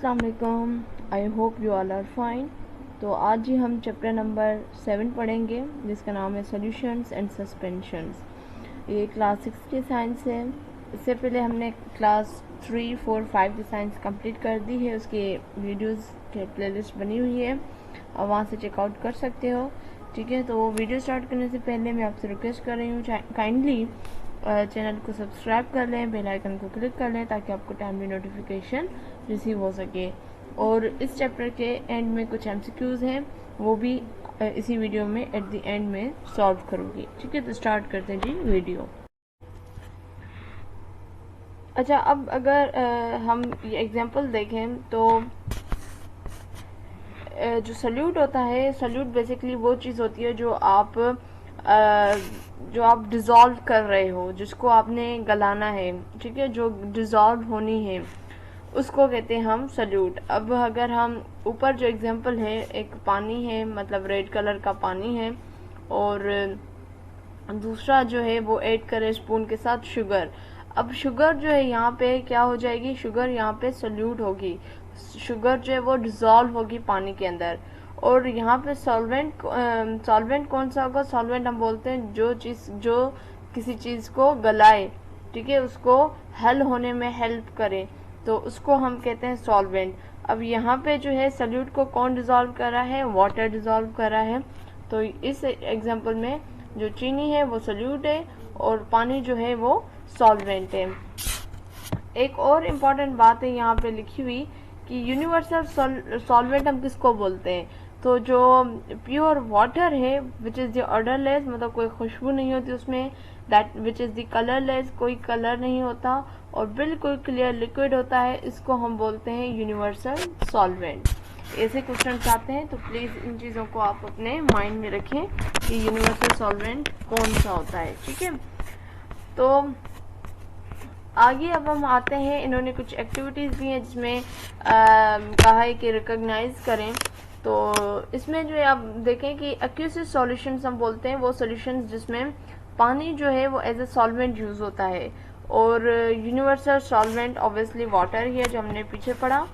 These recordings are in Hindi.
अस्सलाम वालेकुम, I hope you all are fine. तो आज ही हम चैप्टर नंबर 7 पढ़ेंगे जिसका नाम है सॉल्यूशंस एंड सस्पेंशंस। ये क्लास 6 की साइंस है। इससे पहले हमने क्लास 3, 4, 5 की साइंस कंप्लीट कर दी है। उसके वीडियोस के प्लेलिस्ट बनी हुई है, और वहाँ से चेकआउट कर सकते हो। ठीक है, तो वीडियो स्टार्ट करने से पहले मैं आपसे रिक्वेस्ट कर रही हूँ, काइंडली चैनल को सब्सक्राइब कर लें, बेल आइकन को क्लिक कर लें ताकि आपको टाइमली नोटिफिकेशन रिसीव हो सके। और इस चैप्टर के एंड में कुछ एमसीक्यूज हैं, वो भी इसी वीडियो में एट द एंड में सॉल्व करूँगी। ठीक है, तो स्टार्ट करते हैं जी वीडियो। अच्छा, अब अगर हम ये एग्जांपल देखें तो जो सल्यूट होता है, सल्यूट बेसिकली वो चीज़ होती है जो आप डिज़ोल्व कर रहे हो, जिसको आपने गलाना है। ठीक है, जो डिज़ोल्व होनी है उसको कहते हैं हम सल्यूट। अब अगर हम ऊपर जो एग्जांपल है, एक पानी है, मतलब रेड कलर का पानी है, और दूसरा जो है वो ऐड करें स्पून के साथ शुगर। अब शुगर जो है यहाँ पे क्या हो जाएगी, शुगर यहाँ पे सल्यूट होगी, शुगर जो है वो डिजोल्व होगी पानी के अंदर। और यहाँ पे सॉल्वेंट कौन सा होगा? सॉल्वेंट हम बोलते हैं जो किसी चीज को गलाए, ठीक है, उसको हल होने में हेल्प करे, तो उसको हम कहते हैं सॉल्वेंट। अब यहाँ पे जो है सल्यूट को कौन डिजोल्व कर रहा है? वाटर डिजोल्व कर रहा है। तो इस एग्जांपल में जो चीनी है वो सल्यूट है, और पानी जो है वो सॉल्वेंट है। एक और इम्पॉर्टेंट बात है यहाँ पे लिखी हुई कि यूनिवर्सल सॉल्वेंट हम किसको बोलते हैं? तो जो प्योर वाटर है विच इज़ द ऑर्डरलेस, मतलब कोई खुशबू नहीं होती उसमें, that which is the colourless, कोई कलर नहीं होता, और बिल्कुल क्लियर लिक्विड होता है, इसको हम बोलते हैं यूनिवर्सल सॉल्वेंट। ऐसे क्वेश्चन आते हैं, तो प्लीज़ इन चीज़ों को आप अपने माइंड में रखें कि यूनिवर्सल सॉल्वेंट कौन सा होता है। ठीक है, तो आगे अब हम आते हैं, इन्होंने कुछ एक्टिविटीज़ दी हैं जिसमें कहा है कि रिकॉग्नाइज करें। तो इसमें जो है आप देखें कि एक्यूसिव सॉल्यूशंस हम बोलते हैं वो सॉल्यूशंस जिसमें पानी जो है वो एज ए सॉल्वेंट यूज़ होता है, और यूनिवर्सल सॉल्वेंट ऑब्वियसली वाटर ही है जो हमने पीछे पढ़ा।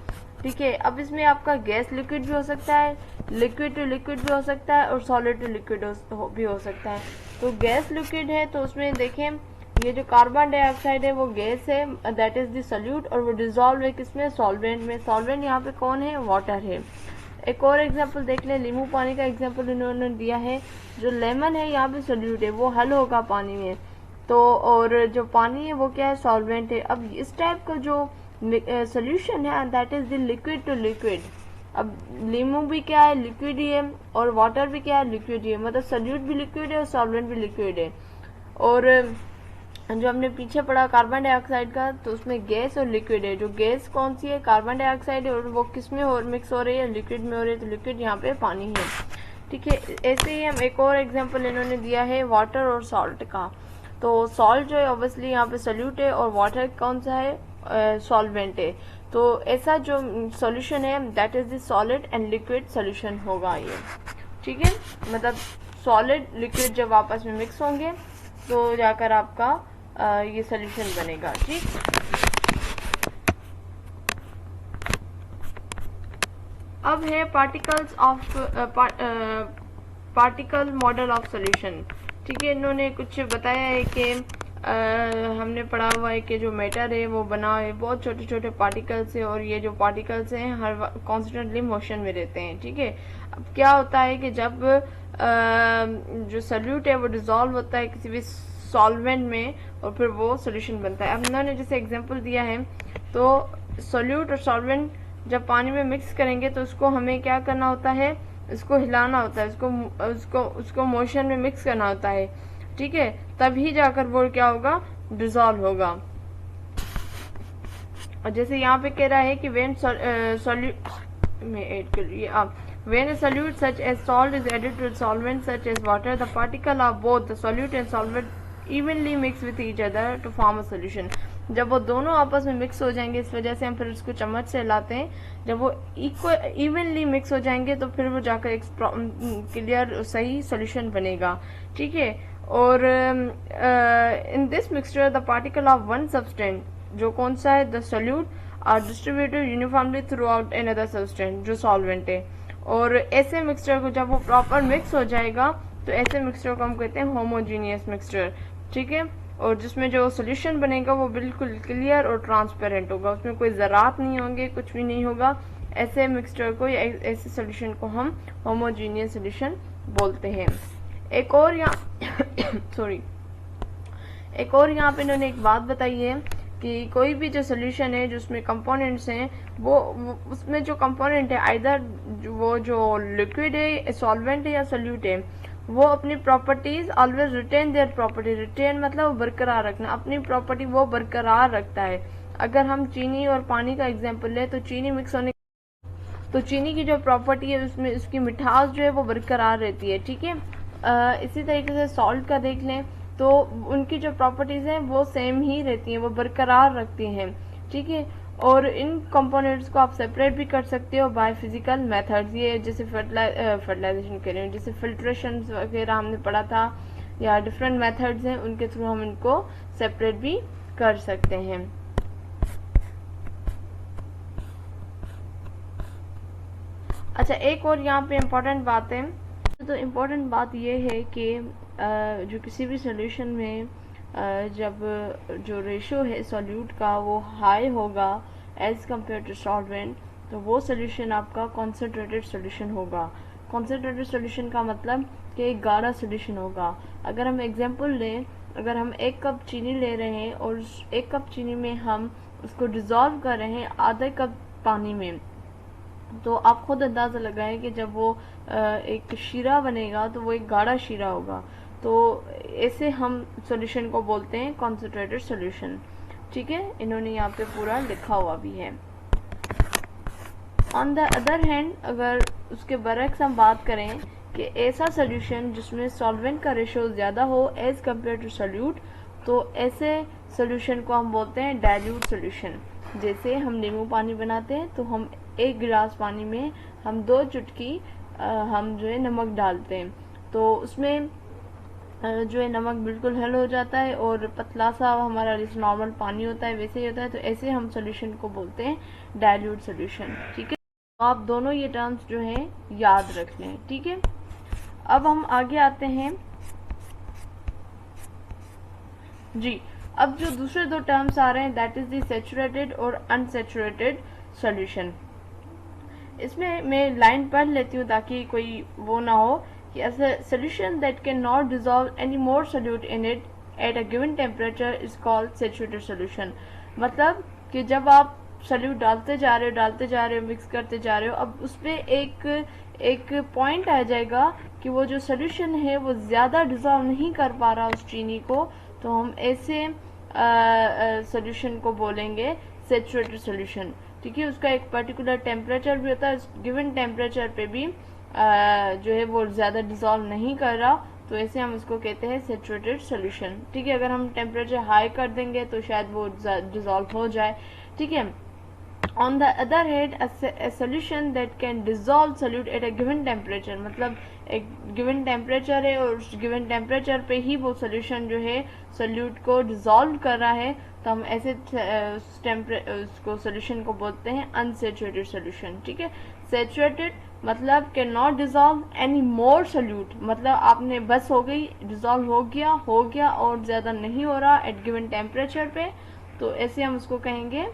ठीक है, अब इसमें आपका गैस लिक्विड भी हो सकता है, लिक्विड टू लिक्विड भी हो सकता है, और सॉलिड टू लिक्विड भी हो सकता है। तो गैस लिक्विड है तो उसमें देखें ये जो कार्बन डाइऑक्साइड है वो गैस है, दैट इज द सॉल्यूट, और वो डिजोल्व है किसमें? सॉल्वेंट में। सॉल्वेंट यहाँ पे कौन है? वाटर है। एक और एग्जांपल देख ले, नींबू पानी का एग्जांपल इन्होंने दिया है। जो लेमन है यहाँ पे सॉल्यूट है, वो हल होगा पानी में, तो और जो पानी है वो क्या है? सॉल्वेंट है। अब इस टाइप का जो सोल्यूशन है that is the liquid to liquid. अब नींबू भी क्या है? लिक्विड ही है, और वाटर भी क्या है? लिक्विड ही है, मतलब सोल्यूट भी लिक्विड है और सॉल्वेंट भी लिक्विड है। और जो हमने पीछे पढ़ा कार्बन डाइऑक्साइड का, तो उसमें गैस और लिक्विड है। जो गैस कौन सी है? कार्बन डाइऑक्साइड है, और वो किस में और मिक्स हो रही है? लिक्विड में हो रही है, तो लिक्विड यहाँ पे पानी है। ठीक है, ऐसे ही हम एक और एग्जांपल इन्होंने दिया है वाटर और सॉल्ट का। तो सॉल्ट जो है ऑब्वियसली यहाँ पे सोल्यूट है, और वाटर कौन सा है? सॉल्वेंट है। तो ऐसा जो सॉल्यूशन है that is the solid and liquid solution होगा ये। ठीक है, मतलब सॉलिड लिक्विड जब आपस में मिक्स होंगे तो जाकर आपका ये सॉल्यूशन बनेगा। ठीक, अब है पार्टिकल मॉडल ऑफ सॉल्यूशन। ठीक है, इन्होंने कुछ बताया है कि हमने पढ़ा हुआ है कि जो मैटर है वो बना है बहुत छोटे छोटे पार्टिकल्स से, और ये जो पार्टिकल्स हैं हर कॉन्स्टेंटली मोशन में रहते हैं। ठीक है, अब क्या होता है कि जब जो सॉल्यूट है वो डिजोल्व होता है किसी भी सॉल्वेंट में, और फिर वो सॉल्यूशन बनता है। अब इन्होंने जैसे एग्जांपल दिया है, तो सॉल्यूट और सॉल्वेंट जब पानी में मिक्स करेंगे तो उसको हमें क्या करना होता है? इसको हिलाना होता है, उसको मोशन में मिक्स करना होता है। ठीक है, तभी जाकर वो क्या होगा? डिजोल्व होगा। और जैसे यहाँ पे कह रहा है कि वेन सॉल्यूट में ऐड कर लिए आप when a solute such as salt is added to a solvent such as water, the particle of both the solute and solvent evenly mix with each other to form a solution. जब वो दोनों आपस में मिक्स हो जाएंगे, इस वजह से हम फिर उसको चम्मच से हिलाते हैं, जब वो इवनली मिक्स हो जाएंगे तो फिर वो जाकर एक क्लियर सही सोल्यूशन बनेगा। ठीक है, और in this mixture the particle of one substance, जो कौन सा है? The solute are distributed uniformly throughout another substance, जो सॉल्वेंट है। और ऐसे मिक्सचर को जब वो प्रॉपर मिक्स हो जाएगा तो ऐसे मिक्सचर को हम कहते हैं होमोजीनियस मिक्सचर, ठीक है। और जिसमें जो सोल्यूशन बनेगा वो बिल्कुल क्लियर और ट्रांसपेरेंट होगा, उसमें कोई ज़रात नहीं होंगे, कुछ भी नहीं होगा। ऐसे मिक्सचर को या ऐसे सोल्यूशन को हम होमोजीनियस सोल्यूशन बोलते हैं। एक और यहाँ सॉरी एक और यहाँ पे इन्होंने एक बात बताई है कि कोई भी जो सोल्यूशन है जिसमें कंपोनेंट्स हैं वो उसमें जो कंपोनेंट है आइदर वो जो लिक्विड है, सॉल्वेंट है या सोल्यूट है, वो अपनी properties always retain their property. Retain मतलब बरकरार रखना, अपनी प्रॉपर्टी वो बरकरार रखता है। अगर हम चीनी और पानी का एग्जाम्पल लें तो चीनी मिक्स होने तो चीनी की जो प्रॉपर्टी है उसमें उसकी मिठास जो है वो बरकरार रहती है, ठीक है। इसी तरीके से सॉल्ट का देख लें तो उनकी जो प्रॉपर्टीज हैं वो सेम ही रहती हैं, वो बरकरार रखती हैं, ठीक है। और इन कंपोनेंट्स को आप सेपरेट भी कर सकते हो बाय फिजिकल मेथड्स, ये जैसे फर्टिलाइजेशन कह रहे हैं, जैसे फिल्ट्रेशन वगैरह हमने पढ़ा था, या डिफरेंट मेथड्स हैं उनके थ्रू हम इनको सेपरेट भी कर सकते हैं। अच्छा, एक और यहाँ पे इम्पोर्टेंट बात है, तो इम्पोर्टेंट बात ये है कि जो किसी भी सोल्यूशन में जब जो रेशो है सॉल्यूट का वो हाई होगा एज कम्पेयर टू सॉल्वेंट, तो वो सोल्यूशन आपका कॉन्सेंट्रेटेड सोल्यूशन होगा। कॉन्सेंट्रेटेड सोल्यूशन का मतलब कि एक गाढ़ा सोल्यूशन होगा। अगर हम एग्जांपल लें, अगर हम 1 कप चीनी ले रहे हैं और उस 1 कप चीनी में हम उसको डिज़ोल्व कर रहे हैं आधे कप पानी में, तो आप खुद अंदाज़ा लगाएं कि जब वो एक शीरा बनेगा तो वो एक गाढ़ा शीरा होगा। तो ऐसे हम सॉल्यूशन को बोलते हैं कॉन्सेंट्रेटेड सॉल्यूशन, ठीक है। इन्होंने यहाँ पे पूरा लिखा हुआ भी है। ऑन द अदर हैंड, अगर उसके बरक्स हम बात करें कि ऐसा सॉल्यूशन जिसमें सॉल्वेंट का रेशो ज़्यादा हो एज कम्पेयर टू सॉल्यूट, तो ऐसे सॉल्यूशन को हम बोलते हैं डाइल्यूट सॉल्यूशन। जैसे हम नींबू पानी बनाते हैं तो हम 1 गिलास पानी में हम 2 चुटकी हम जो है नमक डालते हैं, तो उसमें जो है नमक बिल्कुल हल हो जाता है और पतला सा हमारा जैसे नॉर्मल पानी होता है वैसे ही होता है। तो ऐसे हम सोल्यूशन को बोलते हैं डाइल्यूट सोल्यूशन, ठीक है। तो आप दोनों ये टर्म्स जो है याद रख लें, ठीक है। अब हम आगे आते हैं जी। अब जो दूसरे 2 टर्म्स आ रहे हैं दैट इज द सैचुरेटेड और अनसैचुरेटेड सॉल्यूशन। इसमें मैं लाइन पढ़ लेती हूँ ताकि कोई वो ना हो कि a solution that cannot dissolve any more solute in it at a given temperature is called saturated solution। मतलब कि जब आप सॉल्यूट डालते जा रहे हो मिक्स करते जा रहे हो, अब उसपे एक पॉइंट आ जाएगा कि वो जो सोल्यूशन है वो ज़्यादा डिजॉल्व नहीं कर पा रहा उस चीनी को, तो हम ऐसे सोल्यूशन को बोलेंगे सैचुरेटेड सोल्यूशन, ठीक है। उसका एक पर्टिकुलर टेम्परेचर भी होता है, गिवन टेम्परेचर पे भी जो है वो ज़्यादा डिजॉल्व नहीं कर रहा, तो ऐसे हम इसको कहते हैं सैचुरेटेड सोल्यूशन, ठीक है। अगर हम टेम्परेचर हाई कर देंगे तो शायद वो डिजॉल्व हो जाए, ठीक है। On the other hand, a solution that can dissolve solute at a given temperature, मतलब एक गिवन टेम्परेचर है और उस गिवन टेम्परेचर पे ही वो सोल्यूशन जो है सोल्यूट को डिजॉल्व कर रहा है, तो हम ऐसे उसको सोल्यूशन को बोलते हैं अनसेचुरेटेड सोल्यूशन, ठीक है। सैचुरेटेड मतलब can not dissolve any more solute, मतलब आपने बस हो गई, डिजॉल्व हो गया और ज़्यादा नहीं हो रहा एट गिवन टेम्परेचर पे, तो ऐसे हम उसको कहेंगे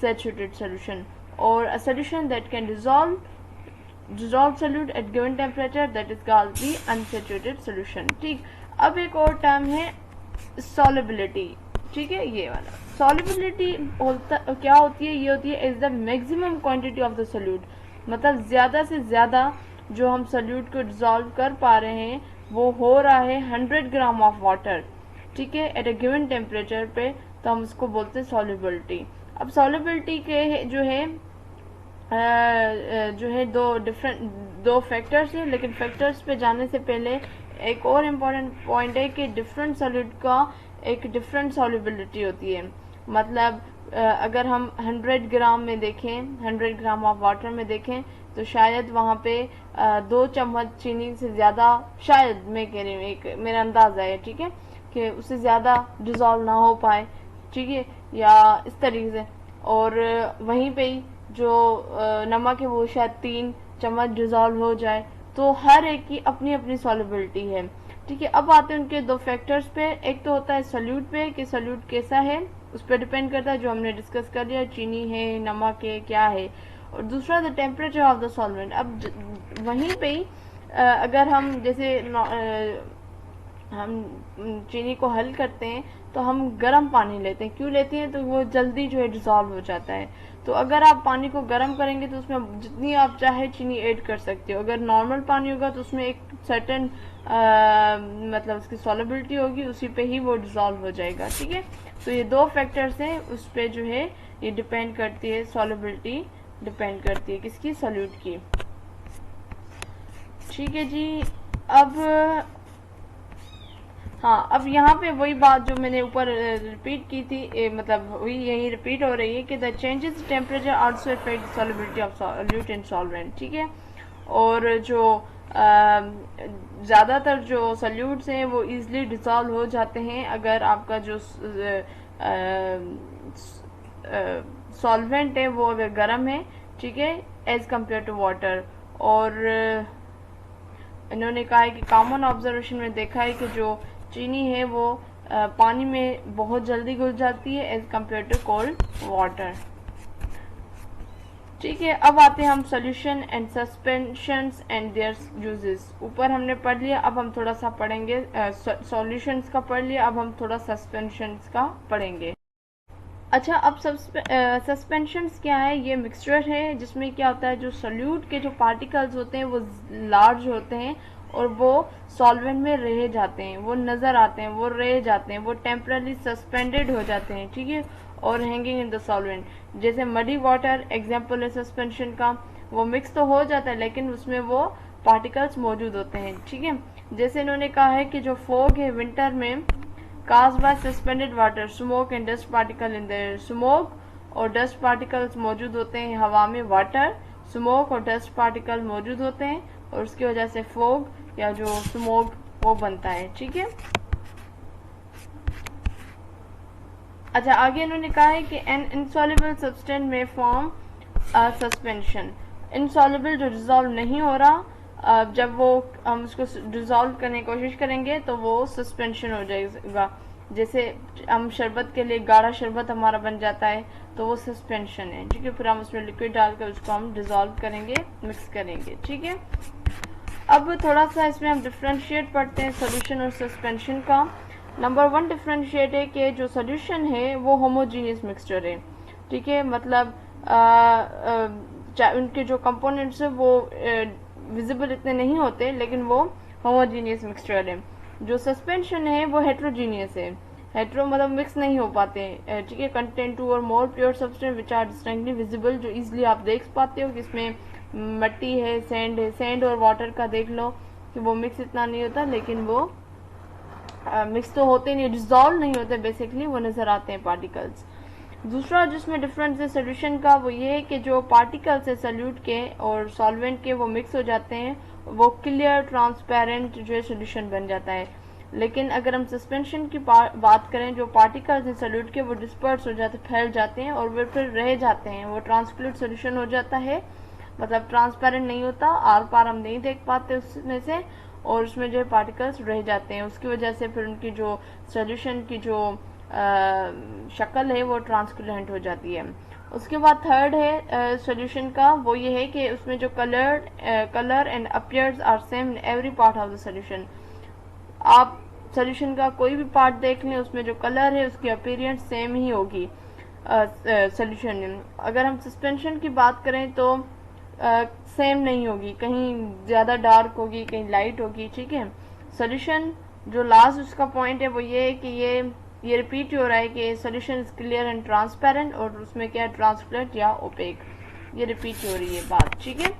saturated solution। or a solution that can dissolve solute at given temperature, that is called the unsaturated solution, ठीक। अब एक और टर्म है solubility, ठीक है। ये वाला solubility क्या होती है, ये होती है is the maximum quantity of the solute, मतलब ज़्यादा से ज़्यादा जो हम सोल्यूट को डिजॉल्व कर पा रहे हैं वो हो रहा है 100 ग्राम ऑफ वाटर, ठीक है, एट अ गिवन टेम्परेचर पे, तो हम उसको बोलते हैं सॉल्युबिलिटी। अब सॉल्युबिलिटी के जो है दो फैक्टर्स हैं, लेकिन फैक्टर्स पे जाने से पहले एक और इम्पोर्टेंट पॉइंट है कि डिफरेंट सॉल्यूट का एक डिफरेंट सॉल्युबिलिटी होती है। मतलब अगर हम 100 ग्राम में देखें, 100 ग्राम ऑफ वाटर में देखें, तो शायद वहाँ पे 2 चम्मच चीनी से ज़्यादा, शायद मैं कह रही हूँ, एक मेरा अंदाज़ा है, ठीक है, कि उससे ज़्यादा डिज़ोल्व ना हो पाए, ठीक है, या इस तरीके से। और वहीं पे ही जो नमक है वो शायद 3 चम्मच डिजॉल्व हो जाए। तो हर एक की अपनी अपनी सॉल्युबिलिटी है। ठीक है, अब आते हैं उनके दो फैक्टर्स पे। एक तो होता है सॉल्यूट पे कि सॉल्यूट कैसा है, उस पर डिपेंड करता है, जो हमने डिस्कस कर लिया, चीनी है, नमक है, क्या है। और दूसरा the temperature of the solvent. अब वहीं पे ही अगर हम जैसे हम चीनी को हल करते हैं तो हम गर्म पानी लेते हैं। क्यों लेते हैं? तो वो जल्दी जो है डिजॉल्व हो जाता है। तो अगर आप पानी को गर्म करेंगे तो उसमें जितनी आप चाहे चीनी ऐड कर सकते हो। अगर नॉर्मल पानी होगा तो उसमें एक सर्टेन मतलब उसकी सॉल्युबिलिटी होगी, उसी पे ही वो डिजॉल्व हो जाएगा। ठीक है, तो ये दो फैक्टर्स हैं, उस पे जो है ये डिपेंड करती है, सॉल्युबिलिटी डिपेंड करती है किसकी? सॉल्यूट की। ठीक है जी। अब हाँ, अब यहाँ पे वही बात जो मैंने ऊपर रिपीट की थी, मतलब वही यही रिपीट हो रही है कि the changes temperature also effect solubility of solute in solvent. ठीक है, और जो ज़्यादातर जो सॉल्यूट्स हैं वो इजीली डिसॉल्व हो जाते हैं अगर आपका जो सॉल्वेंट है वो अगर गर्म है। ठीक है, एज कम्पेयर टू वाटर। और इन्होंने कहा है कि कॉमन ऑब्जर्वेशन में देखा है कि जो चीनी है वो पानी में बहुत जल्दी घुल जाती है as compare to cold water. ठीक है, अब आते हैं हम solution and suspensions and their uses. ऊपर हमने पढ़ लिया, अब हम थोड़ा सा पढ़ेंगे, सॉल्यूशंस का पढ़ लिया, अब हम थोड़ा सस्पेंशंस का पढ़ेंगे। अच्छा, अब सस्पेंशंस क्या है? ये मिक्सचर है जिसमें क्या होता है, जो सोल्यूट के जो पार्टिकल्स होते हैं वो लार्ज होते हैं और वो सॉल्वेंट में रह जाते हैं, वो नज़र आते हैं, वो रह जाते हैं, वो टेम्परली सस्पेंडेड हो जाते हैं। ठीक है, और हैंगिंग इन द सॉल्वेंट। जैसे मडी वाटर एग्जाम्पल है सस्पेंशन का, वो मिक्स तो हो जाता है लेकिन उसमें वो पार्टिकल्स मौजूद होते हैं। ठीक है, जैसे इन्होंने कहा है कि जो फॉग है विंटर में caused by suspended water, smoke and dust particle in the smoke और dust particles मौजूद होते हैं हवा में, वाटर, स्मोक और डस्ट पार्टिकल मौजूद होते हैं और उसकी वजह से फोग या जो स्मोक वो बनता है। ठीक है, अच्छा आगे इन्होंने कहा है कि एन इनसॉल्युबल सब्सटेंस में फॉर्म सस्पेंशन। इनसॉल्युबल जो डिजॉल्व नहीं हो रहा, जब वो हम उसको डिजॉल्व करने की कोशिश करेंगे तो वो सस्पेंशन हो जाएगा। जैसे हम शरबत के लिए गाढ़ा शरबत हमारा बन जाता है तो वो सस्पेंशन है। ठीक है, फिर हम उसमें लिक्विड डालकर उसको हम डिजॉल्व करेंगे, मिक्स करेंगे। ठीक है, अब थोड़ा सा इसमें हम डिफ्रेंशिएट पढ़ते हैं सोल्यूशन और सस्पेंशन का। नंबर 1 डिफ्रेंशिएट है कि जो सोल्यूशन है वो होमोजीनियस मिक्सचर है। ठीक है, मतलब उनके जो कंपोनेंट्स है वो विजिबल इतने नहीं होते लेकिन वो होमोजीनियस मिक्सचर है। जो सस्पेंशन है वो हेट्रोजीनियस है। हेट्रो मतलब मिक्स नहीं हो पाते। ठीक है, कंटेंट 2 और more pure substance which are distinctly visible, जो इजीली आप देख पाते हो कि इसमें मट्टी है, सैंड है। सैंड और वाटर का देख लो कि वो मिक्स इतना नहीं होता लेकिन वो मिक्स तो होते नहीं, डिजॉल्व नहीं होते, बेसिकली वो नजर आते हैं पार्टिकल्स। दूसरा जिसमें डिफरेंस है सोल्यूशन का वो ये है कि जो पार्टिकल्स है सोल्यूट के और सॉल्वेंट के वो मिक्स हो जाते हैं, वो क्लियर ट्रांसपेरेंट जो है सोल्यूशन बन जाता है। लेकिन अगर हम सस्पेंशन की बात करें, जो पार्टिकल्स हैं सोल्यूट के वो डिस्पर्स हो जाते, फैल जाते हैं और वो फिर रह जाते हैं, वो ट्रांसपेरेंट सोल्यूशन हो जाता है, मतलब ट्रांसपेरेंट नहीं होता, आर पार हम नहीं देख पाते उसमें से, और उसमें जो है पार्टिकल्स रह जाते हैं। उसकी वजह से फिर उनकी जो सोल्यूशन की जो शक्ल है वो ट्रांसपेरेंट हो जाती है। उसके बाद थर्ड है सोल्यूशन का, वो ये है कि उसमें जो colour and appears are same in every part of the solution. आप सोल्यूशन का कोई भी पार्ट देख लें, उसमें जो कलर है उसकी अपीयरेंस सेम ही होगी सोल्यूशन में। अगर हम सस्पेंशन की बात करें तो सेम नहीं होगी, कहीं ज़्यादा डार्क होगी, कहीं लाइट होगी। ठीक है, सोल्यूशन जो लास्ट उसका पॉइंट है वो ये है कि ये रिपीट हो रहा है कि solution is clear and transparent, और उसमें क्या है, ट्रांसपेरेंट या ओपेक, ये रिपीट हो रही है बात। ठीक है,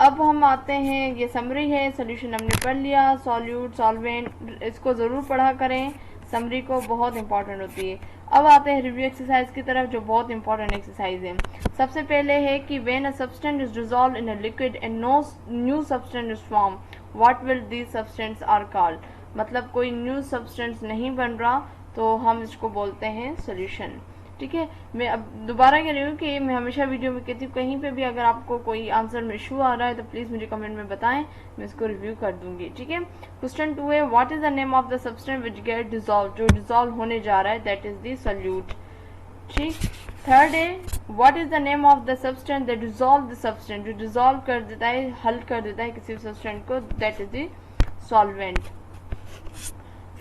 अब हम आते हैं, ये समरी है, सोल्यूशन हमने पढ़ लिया, सॉल्यूट, सॉल्वेंट, इसको ज़रूर पढ़ा करें, समरी को बहुत इंपॉर्टेंट होती है। अब आते हैं रिव्यू एक्सरसाइज की तरफ, जो बहुत इंपॉर्टेंट एक्सरसाइज है। सबसे पहले है कि when a substance is dissolved in a liquid and no new substance is form, what will these substance are called. मतलब कोई न्यू सब्सटेंस नहीं बन रहा तो हम इसको बोलते हैं सोल्यूशन। ठीक है। मैं अब दोबारा कह रही हूँ कि मैं हमेशा वीडियो में कहती हूँ, कहीं पे भी अगर आपको कोई आंसर में इशू आ रहा है तो प्लीज़ मुझे कमेंट में बताएं, मैं इसको रिव्यू कर दूंगी। ठीक है। क्वेश्चन 2 है, what is the name of the substance which get dissolve, जो डिजॉल्व होने जा रहा है, दैट इज द सॉल्यूट। ठीक। थर्ड है, what is the name of the substance that dissolve the substance, जो डिजॉल्व कर देता है, हल कर देता है किसी सब्सटेंस को, that is the solvent.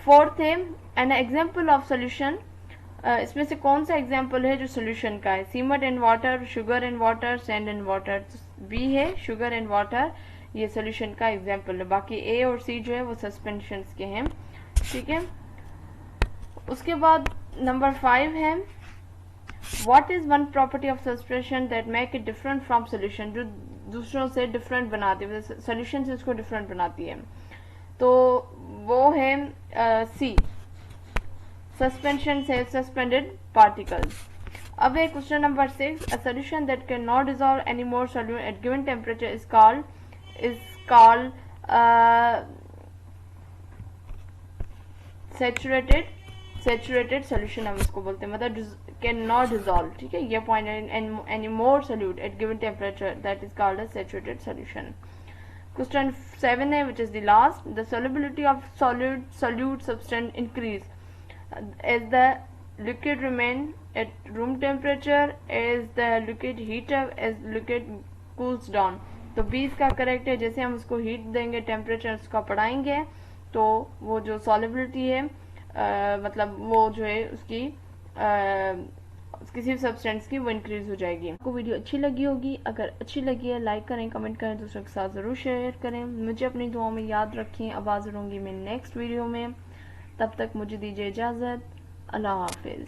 Fourth है, एन एग्जाम्पल ऑफ सोल्यूशन, इसमें से कौन सा एग्जाम्पल है जो सोल्यूशन का है, cement and water, sugar and water, sand and water. B है शुगर एंड वाटर, ये सोल्यूशन का एग्जाम्पल है। बाकी ए और सी जो है वो सस्पेंशन के हैं। ठीक है। उसके बाद नंबर 5 है, what is one property of suspension that make it different from solution, जो दूसरों से डिफरेंट बनाती है, सोल्यूशन से उसको डिफरेंट बनाती है, तो वो है सी, सस्पेंशन से सस्पेंडेड पार्टिकल्स। अब है question number 6, a solution that can not dissolve any more solute at given temperature is called saturated solution, हम इसको बोलते हैं, मतलब कैन नॉट डिसॉल्व। ठीक है, ये point, any more solute at given temperature, that is called a saturated solution. Question 7 है, which is the last, the solubility of solute substance increase as the liquid remain at room temperature, as the liquid heat up, as liquid cools down। तो 20 का करेक्ट है, जैसे हम उसको हीट देंगे, टेम्परेचर उसका बढ़ाएंगे, तो वो जो सॉलिबिलिटी है मतलब वो जो है उसकी किसी सब्सटेंस की वो इंक्रीज हो जाएगी। आपको वीडियो अच्छी लगी होगी, अगर अच्छी लगी है लाइक करें, कमेंट करें, दूसरों के साथ ज़रूर शेयर करें। मुझे अपनी दुआओं में याद रखें। अब हाजिर होंगी मैं नेक्स्ट वीडियो में, तब तक मुझे दीजिए इजाज़त। अल्लाह हाफिज़।